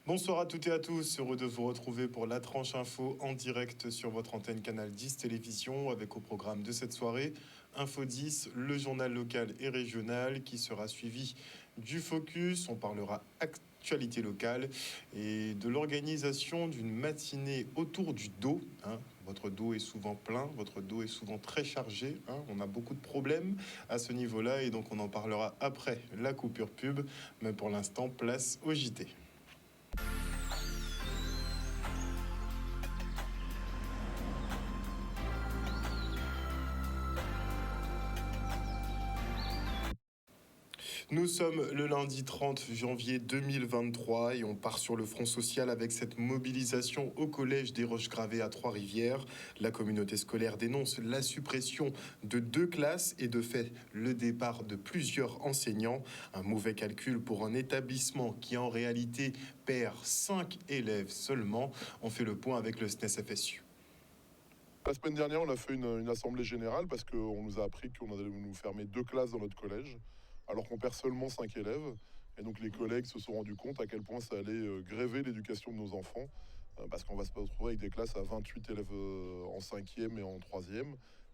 Bonsoir à toutes et à tous, heureux de vous retrouver pour la tranche info en direct sur votre antenne Canal 10 Télévision avec au programme de cette soirée Info 10, le journal local et régional qui sera suivi du focus. On parlera actualité locale et de l'organisation d'une matinée autour du dos. Votre dos est souvent plein, votre dos est souvent très chargé. On a beaucoup de problèmes à ce niveau-là et donc on en parlera après la coupure pub. Mais pour l'instant, place au JT. Nous sommes le lundi 30 janvier 2023 et on part sur le front social avec cette mobilisation au collège des Roches-Gravées à Trois-Rivières. La communauté scolaire dénonce la suppression de 2 classes et de fait le départ de plusieurs enseignants. Un mauvais calcul pour un établissement qui en réalité perd 5 élèves seulement. On fait le point avec le SNES-FSU. La semaine dernière, on a fait une assemblée générale parce qu'on nous a appris qu'on allait nous fermer 2 classes dans notre collège, alors qu'on perd seulement 5 élèves. Et donc les collègues se sont rendus compte à quel point ça allait gréver l'éducation de nos enfants, parce qu'on va se retrouver avec des classes à 28 élèves en 5e et en 3e.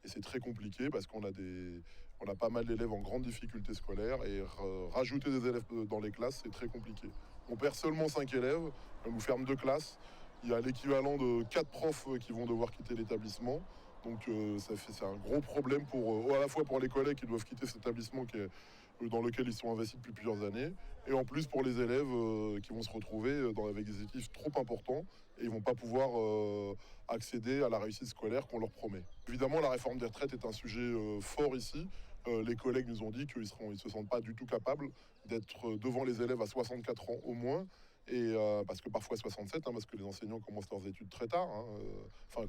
Et c'est très compliqué parce qu'on a pas mal d'élèves en grande difficulté scolaire et rajouter des élèves dans les classes, c'est très compliqué. On perd seulement 5 élèves, on nous ferme 2 classes. Il y a l'équivalent de 4 profs qui vont devoir quitter l'établissement. Donc c'est un gros problème à la fois pour les collègues qui doivent quitter cet établissement dans lequel ils sont investis depuis plusieurs années, et en plus pour les élèves qui vont se retrouver avec des effectifs trop importants et ils vont pas pouvoir accéder à la réussite scolaire qu'on leur promet. Évidemment, la réforme des retraites est un sujet fort ici. Les collègues nous ont dit qu'ils ne se sentent pas du tout capables d'être devant les élèves à 64 ans au moins. Et parce que parfois 67, parce que les enseignants commencent leurs études très tard,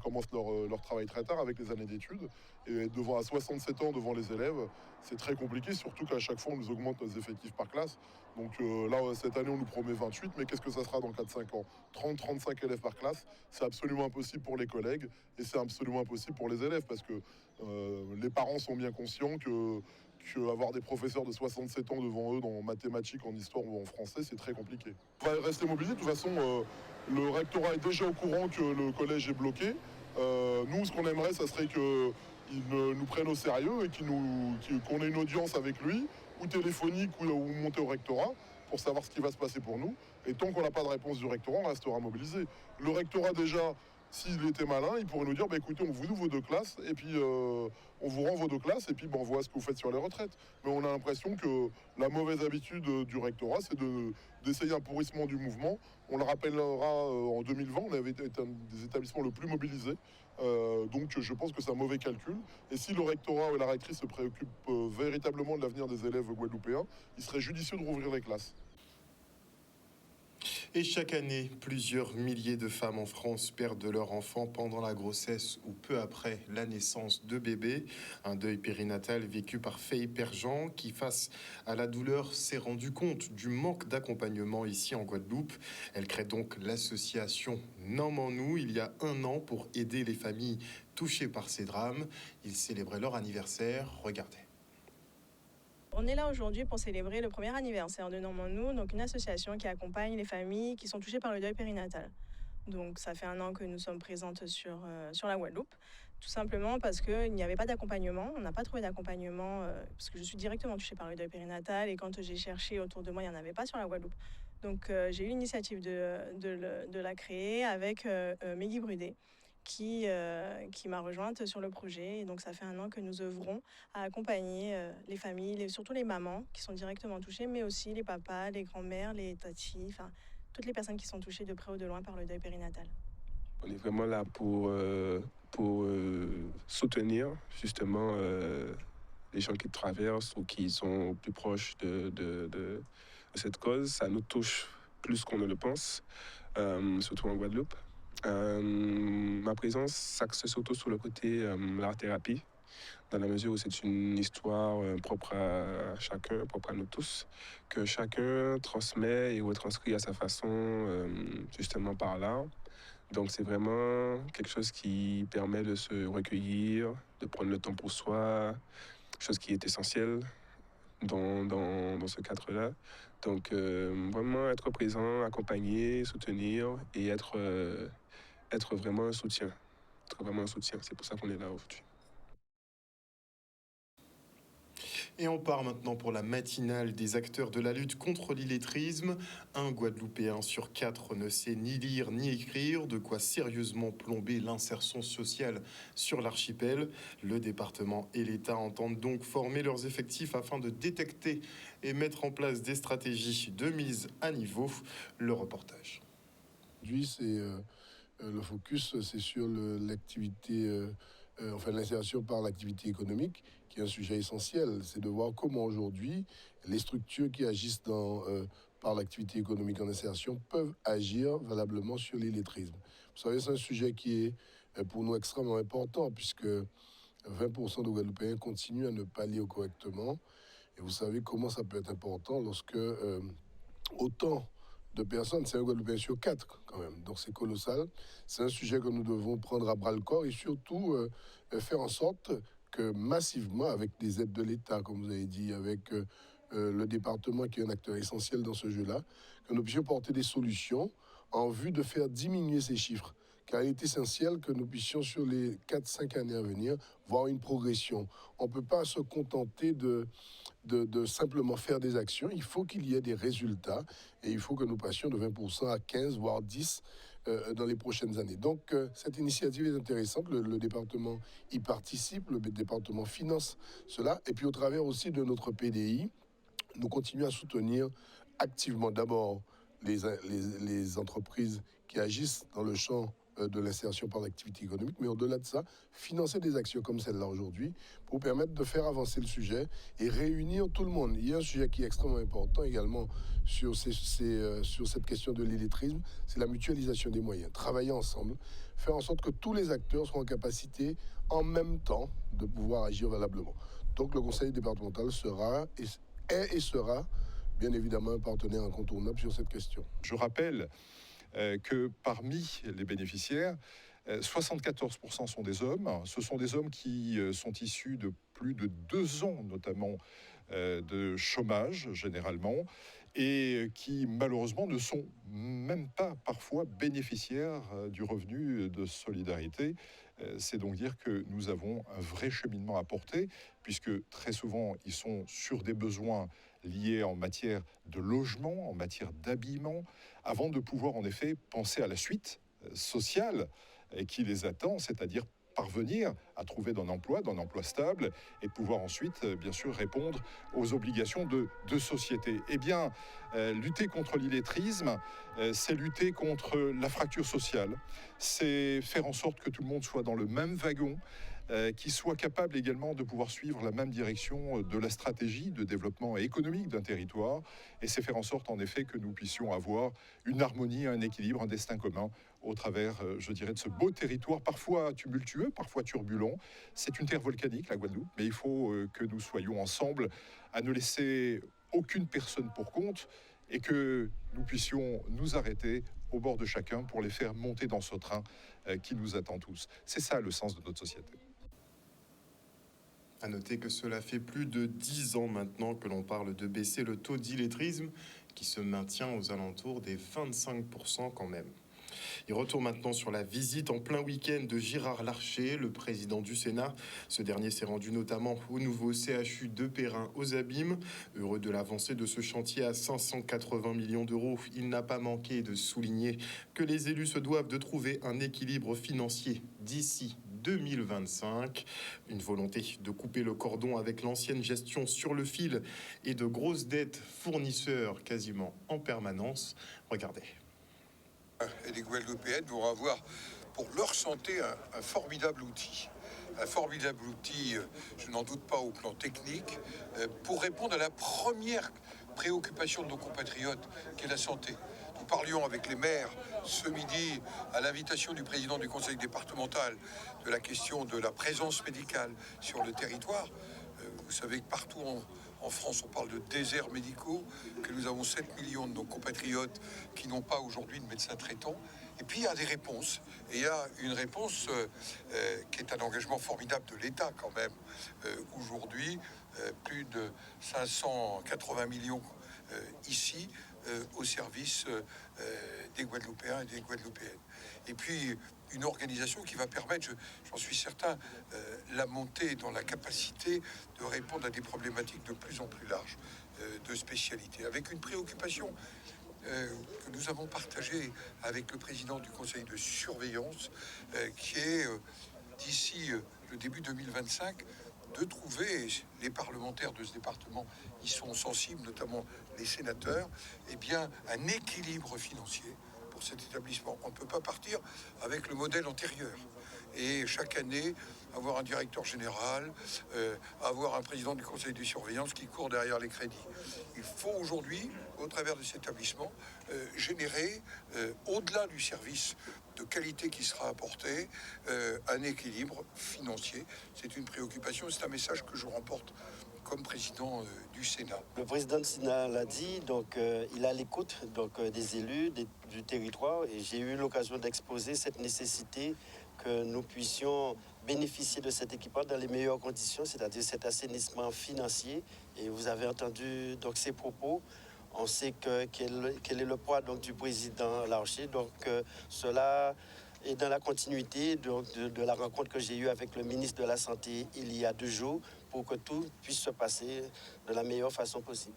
commencent leur travail très tard avec les années d'études. Et à 67 ans devant les élèves, c'est très compliqué, surtout qu'à chaque fois on nous augmente nos effectifs par classe. Donc là, cette année, on nous promet 28, mais qu'est-ce que ça sera dans 4-5 ans? 30-35 élèves par classe, c'est absolument impossible pour les collègues et c'est absolument impossible pour les élèves parce que les parents sont bien conscients que avoir des professeurs de 67 ans devant eux dans mathématiques, en histoire ou en français, c'est très compliqué. On va rester mobilisé. De toute façon, le rectorat est déjà au courant que le collège est bloqué. Nous, ce qu'on aimerait, ça serait qu'il nous prenne au sérieux et qu'on ait une audience avec lui, ou téléphonique, ou monter au rectorat, pour savoir ce qui va se passer pour nous. Et tant qu'on n'a pas de réponse du rectorat, on restera mobilisé. Le rectorat, déjà, s'il était malin, il pourrait nous dire écoutez, on vous ouvre vos 2 classes et puis on vous rend vos 2 classes et puis on voit ce que vous faites sur les retraites. Mais on a l'impression que la mauvaise habitude du rectorat, c'est d'essayer un pourrissement du mouvement. On le rappellera en 2020, on avait été un des établissements le plus mobilisés. Donc je pense que c'est un mauvais calcul. Et si le rectorat ou la rectrice se préoccupe véritablement de l'avenir des élèves guadeloupéens, il serait judicieux de rouvrir les classes. Et chaque année, plusieurs milliers de femmes en France perdent leur enfant pendant la grossesse ou peu après la naissance de bébés. Un deuil périnatal vécu par Faye Perjean qui, face à la douleur, s'est rendu compte du manque d'accompagnement ici en Guadeloupe. Elle crée donc l'association Nomme en nous il y a 1 an pour aider les familles touchées par ces drames. Ils célébraient leur anniversaire. Regardez. On est là aujourd'hui pour célébrer le premier anniversaire de Nomme en nous, donc une association qui accompagne les familles qui sont touchées par le deuil périnatal. Donc ça fait 1 an que nous sommes présentes sur la Guadeloupe, tout simplement parce qu'il n'y avait pas d'accompagnement. On n'a pas trouvé d'accompagnement parce que je suis directement touchée par le deuil périnatal et quand j'ai cherché autour de moi, il n'y en avait pas sur la Guadeloupe. Donc j'ai eu l'initiative de la créer avec Meggy Brudet qui m'a rejointe sur le projet. Et donc ça fait 1 an que nous œuvrons à accompagner les familles, surtout les mamans qui sont directement touchées, mais aussi les papas, les grands-mères, les tatis, enfin toutes les personnes qui sont touchées de près ou de loin par le deuil périnatal. On est vraiment là pour soutenir justement les gens qui traversent ou qui sont plus proches de cette cause. Ça nous touche plus qu'on ne le pense, surtout en Guadeloupe. Ma présence s'axe surtout sur le côté l'art-thérapie, dans la mesure où c'est une histoire propre à chacun, propre à nous tous, que chacun transmet et retranscrit à sa façon, justement par l'art. Donc c'est vraiment quelque chose qui permet de se recueillir, de prendre le temps pour soi, chose qui est essentielle dans ce cadre-là. Donc, vraiment être présent, accompagner, soutenir et être vraiment un soutien. Être vraiment un soutien. C'est pour ça qu'on est là aujourd'hui. Et on part maintenant pour la matinale des acteurs de la lutte contre l'illettrisme. Un Guadeloupéen sur 4 ne sait ni lire ni écrire, de quoi sérieusement plomber l'insertion sociale sur l'archipel. Le département et l'État entendent donc former leurs effectifs afin de détecter et mettre en place des stratégies de mise à niveau. Le reportage. Aujourd'hui, le focus, c'est sur l'activité, l'insertion par l'activité économique, qui est un sujet essentiel. C'est de voir comment aujourd'hui les structures qui agissent par l'activité économique en insertion peuvent agir valablement sur l'illettrisme. Vous savez, c'est un sujet qui est pour nous extrêmement important, puisque 20% de Guadeloupéens continuent à ne pas lire correctement. Et vous savez comment ça peut être important lorsque autant de personnes, c'est un Guadeloupéen sur 4 quand même, donc c'est colossal. C'est un sujet que nous devons prendre à bras le corps et surtout faire en sorte que massivement, avec des aides de l'État, comme vous avez dit, avec le département qui est un acteur essentiel dans ce jeu-là, que nous puissions porter des solutions en vue de faire diminuer ces chiffres. Car il est essentiel que nous puissions, sur les 4-5 années à venir, voir une progression. On ne peut pas se contenter de simplement faire des actions. Il faut qu'il y ait des résultats et il faut que nous passions de 20% à 15, voire 10 dans les prochaines années. Donc, cette initiative est intéressante. Le département y participe, le département finance cela. Et puis, au travers aussi de notre PDI, nous continuons à soutenir activement d'abord les entreprises qui agissent dans le champ de l'insertion par l'activité économique, mais au-delà de ça, financer des actions comme celle-là aujourd'hui pour permettre de faire avancer le sujet et réunir tout le monde. Il y a un sujet qui est extrêmement important également sur cette question de l'illettrisme, c'est la mutualisation des moyens. Travailler ensemble, faire en sorte que tous les acteurs soient en capacité en même temps de pouvoir agir valablement. Donc le conseil départemental sera bien évidemment un partenaire incontournable sur cette question. Je rappelle que parmi les bénéficiaires, 74% sont des hommes. Ce sont des hommes qui sont issus de plus de 2 ans, notamment de chômage généralement, et qui malheureusement ne sont même pas parfois bénéficiaires du revenu de solidarité. C'est donc dire que nous avons un vrai cheminement à porter, puisque très souvent ils sont sur des besoins liés en matière de logement, en matière d'habillement, avant de pouvoir en effet penser à la suite sociale qui les attend, c'est-à-dire parvenir à trouver un emploi stable et pouvoir ensuite, bien sûr, répondre aux obligations de société. Eh bien, lutter contre l'illettrisme, c'est lutter contre la fracture sociale, c'est faire en sorte que tout le monde soit dans le même wagon, qui soit capable également de pouvoir suivre la même direction de la stratégie de développement économique d'un territoire, et c'est faire en sorte en effet que nous puissions avoir une harmonie, un équilibre, un destin commun au travers, je dirais, de ce beau territoire, parfois tumultueux, parfois turbulent. C'est une terre volcanique, la Guadeloupe, mais il faut que nous soyons ensemble à ne laisser aucune personne pour compte et que nous puissions nous arrêter au bord de chacun pour les faire monter dans ce train qui nous attend tous. C'est ça le sens de notre société. À noter que cela fait plus de 10 ans maintenant que l'on parle de baisser le taux d'illettrisme qui se maintient aux alentours des 25% quand même. Il retourne maintenant sur la visite en plein week-end de Gérard Larcher, le président du Sénat. Ce dernier s'est rendu notamment au nouveau CHU de Perrin aux Abîmes. Heureux de l'avancée de ce chantier à 580 millions d'euros, il n'a pas manqué de souligner que les élus se doivent de trouver un équilibre financier d'ici 2025. Une volonté de couper le cordon avec l'ancienne gestion sur le fil et de grosses dettes fournisseurs quasiment en permanence. Regardez. Et les Guadeloupéennes vont avoir pour leur santé un formidable outil. Un formidable outil, je n'en doute pas au plan technique, pour répondre à la première préoccupation de nos compatriotes, qui est la santé. Nous parlions avec les maires ce midi, à l'invitation du président du conseil départemental, de la question de la présence médicale sur le territoire. Vous savez que partout en France, on parle de déserts médicaux, que nous avons 7 millions de nos compatriotes qui n'ont pas aujourd'hui de médecin traitant. Et puis il y a des réponses. Et il y a une réponse qui est un engagement formidable de l'État quand même aujourd'hui, plus de 580 millions ici au service des Guadeloupéens et des Guadeloupéennes. Et puis une organisation qui va permettre, j'en suis certain, la montée dans la capacité de répondre à des problématiques de plus en plus larges de spécialité, avec une préoccupation que nous avons partagée avec le président du conseil de surveillance, qui est d'ici le début 2025, de trouver, les parlementaires de ce département y sont sensibles, notamment les sénateurs, eh bien, un équilibre financier pour cet établissement. On ne peut pas partir avec le modèle antérieur. Et chaque année, avoir un directeur général, avoir un président du conseil de surveillance qui court derrière les crédits. Il faut aujourd'hui, au travers de cet établissement, générer, au-delà du service de qualité qui sera apporté, un équilibre financier. C'est une préoccupation, c'est un message que je remporte comme président du Sénat. Le président du Sénat l'a dit, donc il a l'écoute des élus, du territoire, et j'ai eu l'occasion d'exposer cette nécessité que nous puissions bénéficier de cet équipement dans les meilleures conditions, c'est-à-dire cet assainissement financier. Et vous avez entendu donc ces propos. On sait quel est le poids donc, du président Larcher. Donc cela est dans la continuité de la rencontre que j'ai eue avec le ministre de la Santé il y a 2 jours pour que tout puisse se passer de la meilleure façon possible.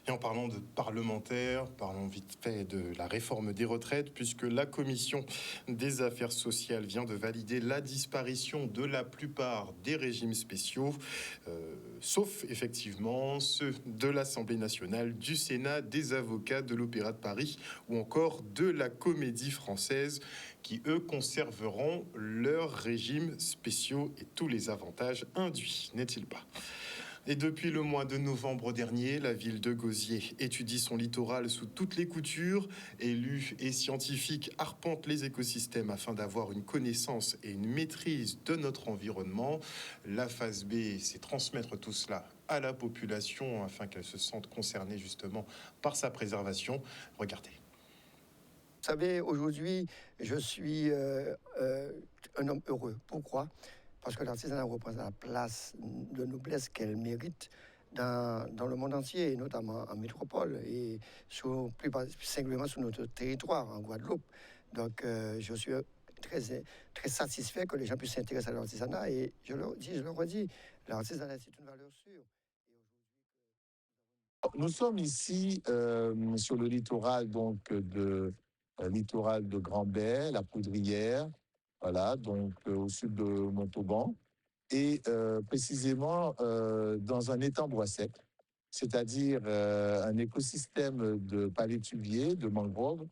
Et en parlant de parlementaires, parlons vite fait de la réforme des retraites, puisque la Commission des affaires sociales vient de valider la disparition de la plupart des régimes spéciaux, sauf effectivement ceux de l'Assemblée nationale, du Sénat, des avocats, de l'Opéra de Paris ou encore de la Comédie Française, qui eux conserveront leurs régimes spéciaux et tous les avantages induits, n'est-il pas ? Et depuis le mois de novembre dernier, la ville de Gosier étudie son littoral sous toutes les coutures. Élus et scientifiques arpentent les écosystèmes afin d'avoir une connaissance et une maîtrise de notre environnement. La phase B, c'est transmettre tout cela à la population afin qu'elle se sente concernée justement par sa préservation. Regardez. Vous savez, aujourd'hui, je suis un homme heureux. Pourquoi ? Parce que l'artisanat représente la place de noblesse qu'elle mérite dans le monde entier, et notamment en métropole, et plus singulièrement sur notre territoire, en Guadeloupe. Donc, je suis très satisfait que les gens puissent s'intéresser à l'artisanat, et je le redis, l'artisanat, c'est une valeur sûre. Nous sommes ici sur le littoral littoral de Grand-Bay, la Poudrière, voilà, donc au sud de Montauban, et précisément dans un étang bois sec, c'est-à-dire un écosystème de palétuviers, de mangroves,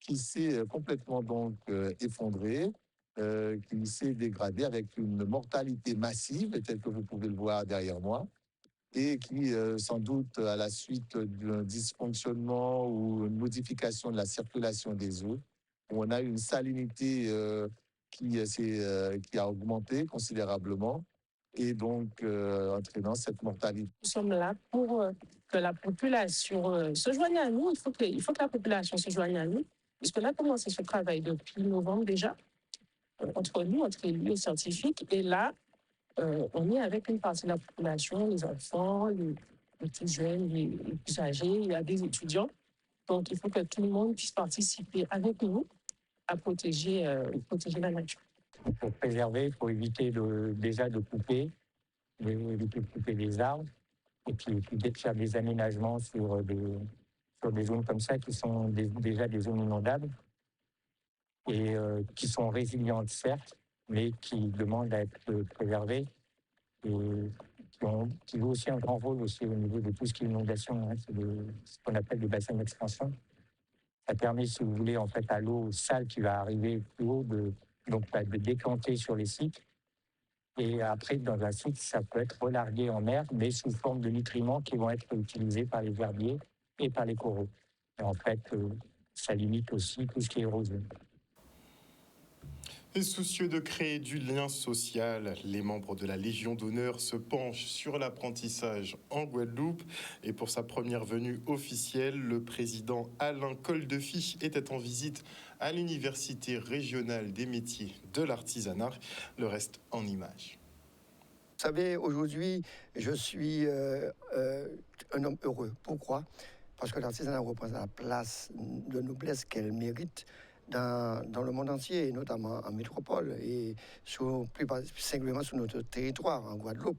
qui s'est complètement donc effondré, qui s'est dégradé avec une mortalité massive, telle que vous pouvez le voir derrière moi, et qui, sans doute, à la suite d'un dysfonctionnement ou une modification de la circulation des eaux, où on a une salinité qui a augmenté considérablement, et donc entraînant cette mortalité. Nous sommes là pour que la population se joigne à nous. Il faut que la population se joigne à nous, puisqu'on a commencé ce travail depuis novembre déjà, entre nous, entre élus et scientifiques, et là, on est avec une partie de la population, les enfants, les plus jeunes, les plus âgés, il y a des étudiants. Donc, il faut que tout le monde puisse participer avec nous à protéger la nature. Pour préserver, il faut éviter déjà de couper les arbres, et puis de faire des aménagements sur des zones comme ça qui sont déjà des zones inondables et qui sont résilientes certes, mais qui demandent à être préservées et qui jouent aussi un grand rôle aussi au niveau de tout ce qui est inondation, hein, c'est ce qu'on appelle des bassins d'expansion. Ça permet, si vous voulez, en fait, à l'eau sale qui va arriver plus haut de décanter sur les sites. Et après, dans un site, ça peut être relargué en mer, mais sous forme de nutriments qui vont être utilisés par les herbiers et par les coraux. Et en fait, ça limite aussi tout ce qui est érosion. Et soucieux de créer du lien social, les membres de la Légion d'honneur se penchent sur l'apprentissage en Guadeloupe. Et pour sa première venue officielle, le président Alain Coldefy était en visite à l'Université régionale des métiers de l'artisanat. Le reste en images. Vous savez, aujourd'hui, je suis un homme heureux. Pourquoi? Parce que l'artisanat représente la place de noblesse qu'elle mérite dans le monde entier, et notamment en métropole, et plus singulièrement sur notre territoire, en Guadeloupe.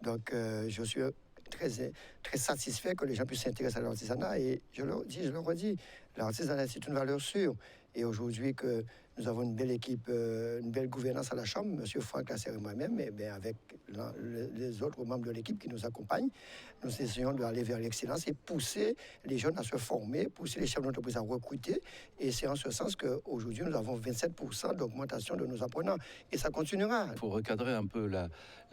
Donc, je suis très satisfait que les gens puissent s'intéresser à l'artisanat. Et je le redis, l'artisanat, c'est une valeur sûre. Et aujourd'hui que nous avons une belle équipe, une belle gouvernance à la Chambre, M. Franck Lasserre et moi-même, et bien avec les autres membres de l'équipe qui nous accompagnent, nous essayons d'aller vers l'excellence et pousser les jeunes à se former, pousser les chefs d'entreprise à recruter. Et c'est en ce sens qu'aujourd'hui, nous avons 27% d'augmentation de nos apprenants. Et ça continuera. Il faut recadrer un peu la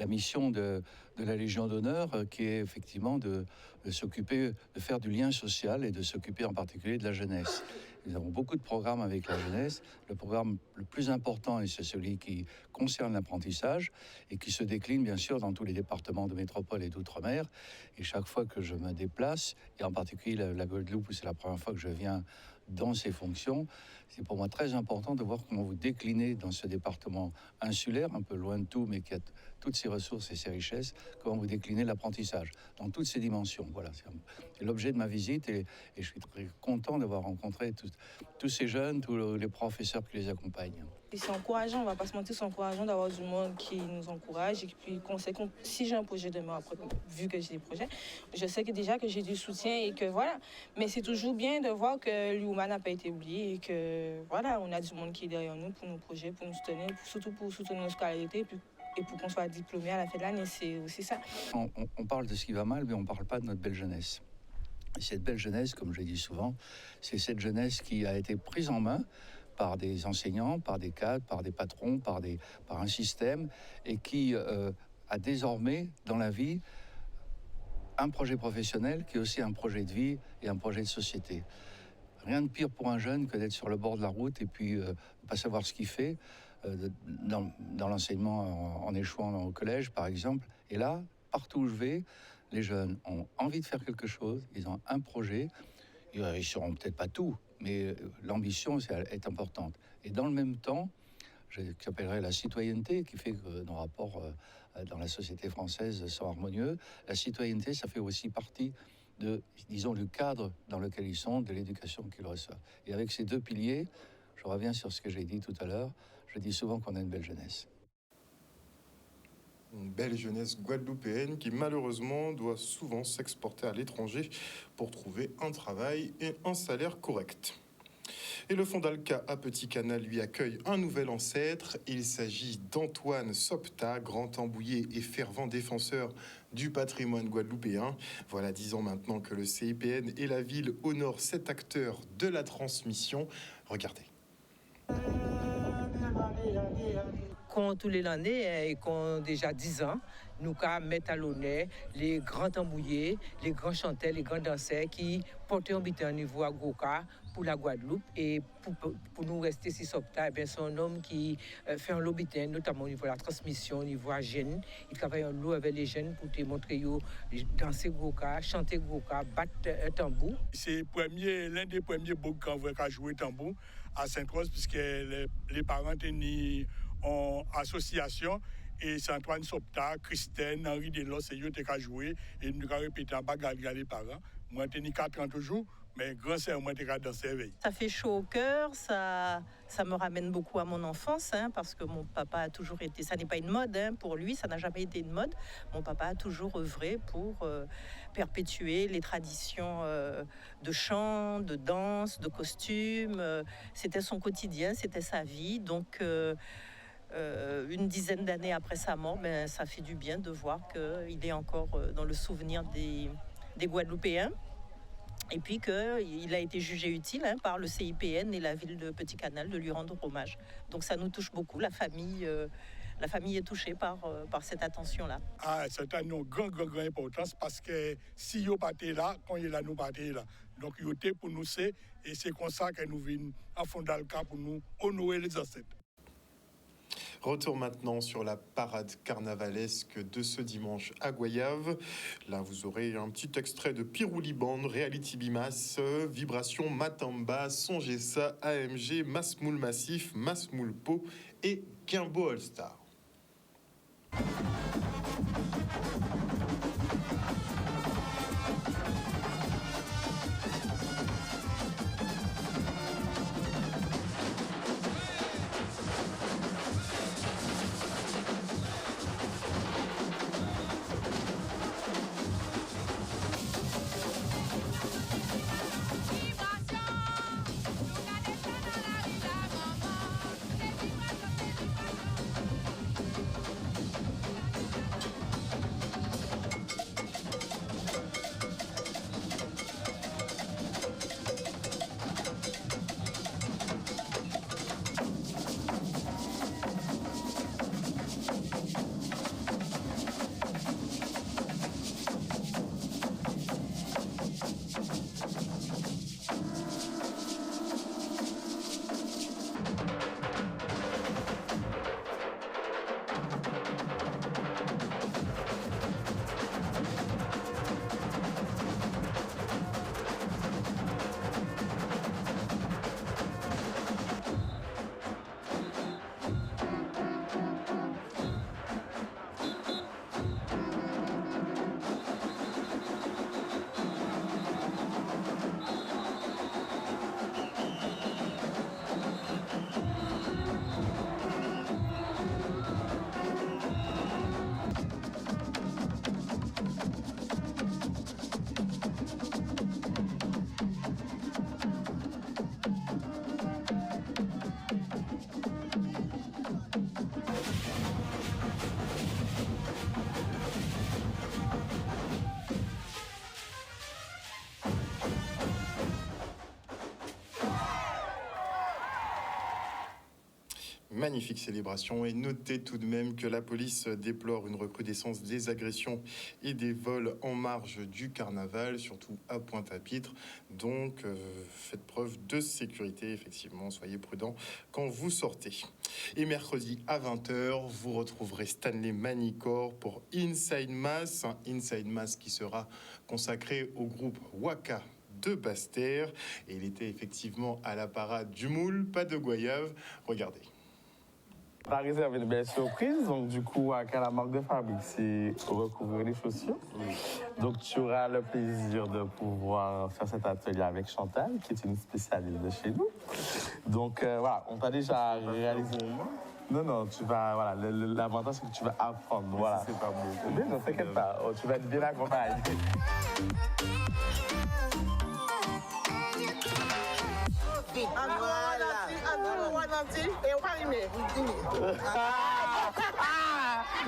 mission de la Légion d'honneur, qui est effectivement de s'occuper, de faire du lien social et de s'occuper en particulier de la jeunesse. Nous avons beaucoup de programmes avec la jeunesse. Le programme le plus important, c'est celui qui concerne l'apprentissage et qui se décline bien sûr dans tous les départements de métropole et d'outre-mer. Et chaque fois que je me déplace, et en particulier la Guadeloupe, où c'est la première fois que je viens dans ces fonctions, c'est pour moi très important de voir comment vous déclinez dans ce département insulaire, un peu loin de tout, mais qui a toutes ses ressources et ses richesses, comment vous déclinez l'apprentissage dans toutes ses dimensions. Voilà, c'est l'objet de ma visite, et je suis très content d'avoir rencontré tous ces jeunes, tous les professeurs qui les accompagnent. Et c'est encourageant, on va pas se mentir, c'est encourageant d'avoir du monde qui nous encourage et puis qu'on sait que si j'ai un projet demain, après, vu que j'ai des projets, je sais que déjà que j'ai du soutien et que voilà. Mais c'est toujours bien de voir que l'Human n'a pas été oublié et que voilà, on a du monde qui est derrière nous pour nos projets, pour nous soutenir, surtout pour soutenir nos scolarités et pour qu'on soit diplômé à la fin de l'année, c'est aussi ça. On parle de ce qui va mal, mais on ne parle pas de notre belle jeunesse. Et cette belle jeunesse, comme je l'ai dit souvent, c'est cette jeunesse qui a été prise en main par des enseignants, par des cadres, par des patrons, par un système, et qui a désormais dans la vie un projet professionnel qui est aussi un projet de vie et un projet de société. Rien de pire pour un jeune que d'être sur le bord de la route et puis ne pas savoir ce qu'il fait dans l'enseignement en échouant au collège, par exemple. Et là, partout où je vais, les jeunes ont envie de faire quelque chose, ils ont un projet, ils ne seront peut-être pas tout, mais l'ambition est importante. Et dans le même temps, j'appellerais la citoyenneté, qui fait que nos rapports dans la société française sont harmonieux. La citoyenneté, ça fait aussi partie du cadre dans lequel ils sont, de l'éducation qu'ils reçoivent. Et avec ces deux piliers, je reviens sur ce que j'ai dit tout à l'heure, je dis souvent qu'on a une belle jeunesse. Une belle jeunesse guadeloupéenne qui malheureusement doit souvent s'exporter à l'étranger pour trouver un travail et un salaire correct. Et le fonds d'Alca à Petit Canal lui accueille un nouvel ancêtre. Il s'agit d'Antoine Sopta, grand tambouillé et fervent défenseur du patrimoine guadeloupéen. Voilà 10 ans maintenant que le CIPN et la ville honorent cet acteur de la transmission. Regardez. Quand tous les années, et quand déjà 10 ans, nous mettons à l'honneur les grands tambouillés, les grands chanteurs, les grands danseurs qui portent un bitin au niveau à Goka pour la Guadeloupe. Et pour nous rester si Sopta, c'est un homme qui fait un lobitin, notamment au niveau de la transmission, au niveau à jeunes. Il travaille en lot avec les jeunes pour te montrer danser Goka, chanter Goka, battre un tambour. C'est l'un des premiers boucs qu'on a joué tambour à Sainte-Rose, puisque les parents étaient en association. Et c'est Antoine Sopta, Christine, Henri Delos, et eux qui ont joué. Et nous avons répété en bas, les parents. Moi, j'ai 4 ans toujours, mais grand sœur, moi, j'ai dansé. Ça fait chaud au cœur, ça me ramène beaucoup à mon enfance, parce que mon papa a toujours été, ça n'est pas une mode, pour lui, ça n'a jamais été une mode. Mon papa a toujours œuvré pour perpétuer les traditions de chant, de danse, de costume. C'était son quotidien, c'était sa vie, donc... une dizaine d'années après sa mort, ça fait du bien de voir qu'il est encore dans le souvenir des Guadeloupéens et puis qu'il a été jugé utile par le CIPN et la ville de Petit Canal de lui rendre hommage. Donc ça nous touche beaucoup, la famille est touchée par cette attention-là. C'est une grande importance parce que si vous partez là, quand il est là, nous partons là. Donc il était pour nous, et c'est comme ça que nous venons à fond d'Alca pour nous honorer les ancêtres. Retour maintenant sur la parade carnavalesque de ce dimanche à Goyave. Là, vous aurez un petit extrait de Pirouli Band, Reality Bimas, Vibration Matamba, Songessa, AMG, Masmoul Massif, Masmoul Po et Gimbo All Star. Magnifique célébration, et notez tout de même que la police déplore une recrudescence des agressions et des vols en marge du carnaval, surtout à Pointe-à-Pitre. Donc faites preuve de sécurité, effectivement, soyez prudents quand vous sortez. Et mercredi à 20h, vous retrouverez Stanley Manicor pour Inside Mass, un Inside Mass qui sera consacré au groupe Waka de Basse-Terre, et il était effectivement à la parade du moule, pas de goyave. Regardez. On a réservé une belle surprise, donc du coup, à la marque de fabrique, c'est recouvrir les chaussures. Donc tu auras le plaisir de pouvoir faire cet atelier avec Chantal, qui est une spécialiste de chez nous. Donc voilà, on t'a déjà réalisé. Non, tu vas, voilà, l'avantage c'est que tu vas apprendre, voilà. C'est pas bon. Mais non, t'inquiète pas, tu vas être bien accompagné.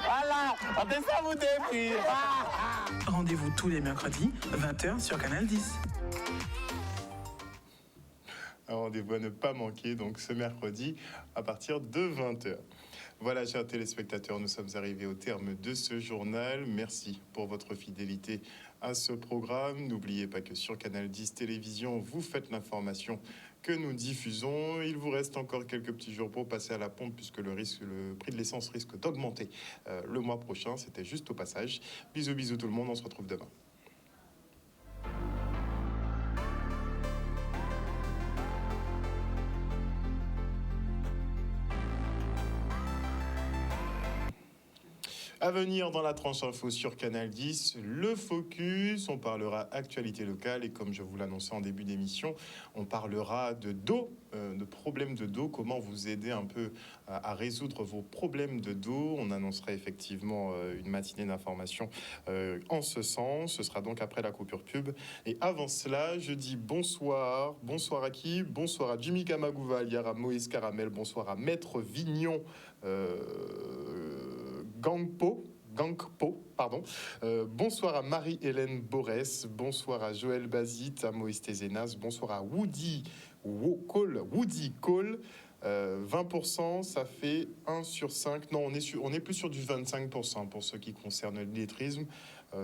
Voilà, on te ça vous défie. Rendez-vous tous les mercredis, 20h sur Canal 10. Un rendez-vous à ne pas manquer, donc ce mercredi à partir de 20h. Voilà, chers téléspectateurs, nous sommes arrivés au terme de ce journal. Merci pour votre fidélité à ce programme. N'oubliez pas que sur Canal 10 Télévision, vous faites l'information que nous diffusons. Il vous reste encore quelques petits jours pour passer à la pompe, puisque le prix de l'essence risque d'augmenter le mois prochain. C'était juste au passage. Bisous, bisous tout le monde, on se retrouve demain. À venir dans la tranche info sur Canal 10, le focus, on parlera actualité locale, et comme je vous l'annonçais en début d'émission, on parlera de dos, de problèmes de dos, comment vous aider un peu à résoudre vos problèmes de dos. On annoncera effectivement une matinée d'information en ce sens. Ce sera donc après la coupure pub. Et avant cela, je dis bonsoir. Bonsoir à qui? Bonsoir à Jimmy Kamagouva, hier à Moïse Caramel, bonsoir à Maître Vignon, Gangpo, pardon. Bonsoir à Marie-Hélène Borès, bonsoir à Joël Bazit, à Moïse Tézénas, bonsoir à Woody Cole. 20%, ça fait 1 sur 5. Non, on est plus sur du 25% pour ce qui concerne l'illettrisme.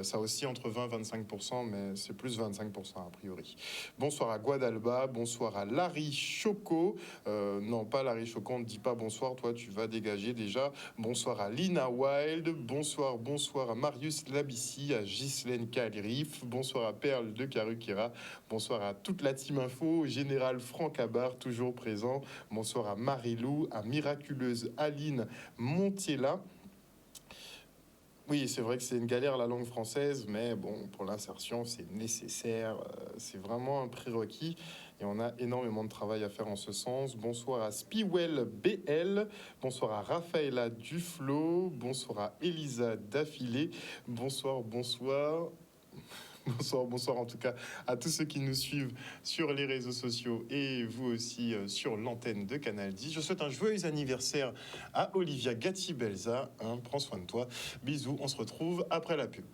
Ça aussi entre 20 et 25%, mais c'est plus 25% a priori. Bonsoir à Guadalba, bonsoir à Larry Choco. Non, pas Larry Choco, on ne dit pas bonsoir, toi tu vas dégager déjà. Bonsoir à Lina Wild, bonsoir à Marius Labissi, à Ghislaine Calrif, bonsoir à Perle de Carukira, bonsoir à toute la team info, au général Franck Abar, toujours présent. Bonsoir à Marie-Lou, à Miraculeuse Aline Montiela. Oui, c'est vrai que c'est une galère la langue française, mais bon, pour l'insertion, c'est nécessaire, c'est vraiment un prérequis et on a énormément de travail à faire en ce sens. Bonsoir à Spiwell BL, bonsoir à Raphaëla Duflo, bonsoir à Elisa Daffilé, bonsoir. Bonsoir en tout cas à tous ceux qui nous suivent sur les réseaux sociaux et vous aussi sur l'antenne de Canal 10. Je souhaite un joyeux anniversaire à Olivia Gatti-Belza. Prends soin de toi. Bisous, on se retrouve après la pub.